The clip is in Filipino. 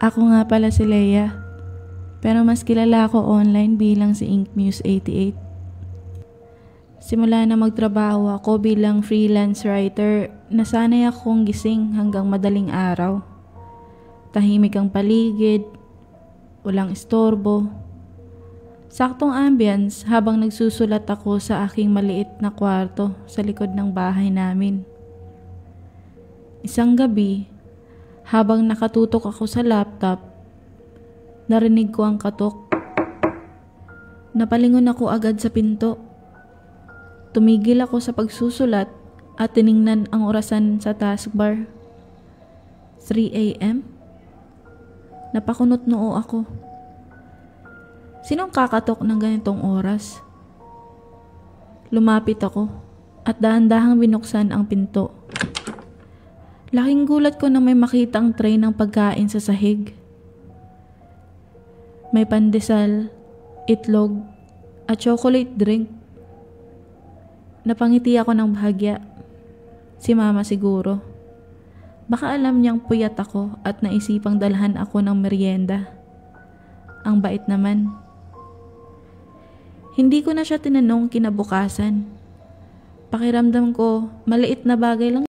Ako nga pala si Leia, pero mas kilala ako online bilang si InkMuse88. Simula na magtrabaho ako bilang freelance writer, nasanay akong gising hanggang madaling araw. Tahimik ang paligid, walang istorbo. Saktong ambience habang nagsusulat ako sa aking maliit na kwarto sa likod ng bahay namin. Isang gabi, habang nakatutok ako sa laptop, narinig ko ang katok. Napalingon ako agad sa pinto. Tumigil ako sa pagsusulat at tiningnan ang orasan sa taskbar. 3 a.m? Napakunot noo ako. Sinong kakatok ng ganitong oras? Lumapit ako at dahan-dahang binuksan ang pinto. Laking gulat ko na may makitang tray ng pagkain sa sahig. May pandesal, itlog, at chocolate drink. Napangiti ako ng bahagya. Si mama siguro. Baka alam niyang puyat ako at naisipang dalhan ako ng merienda. Ang bait naman. Hindi ko na siya tinanong kinabukasan. Pakiramdam ko, maliit na bagay lang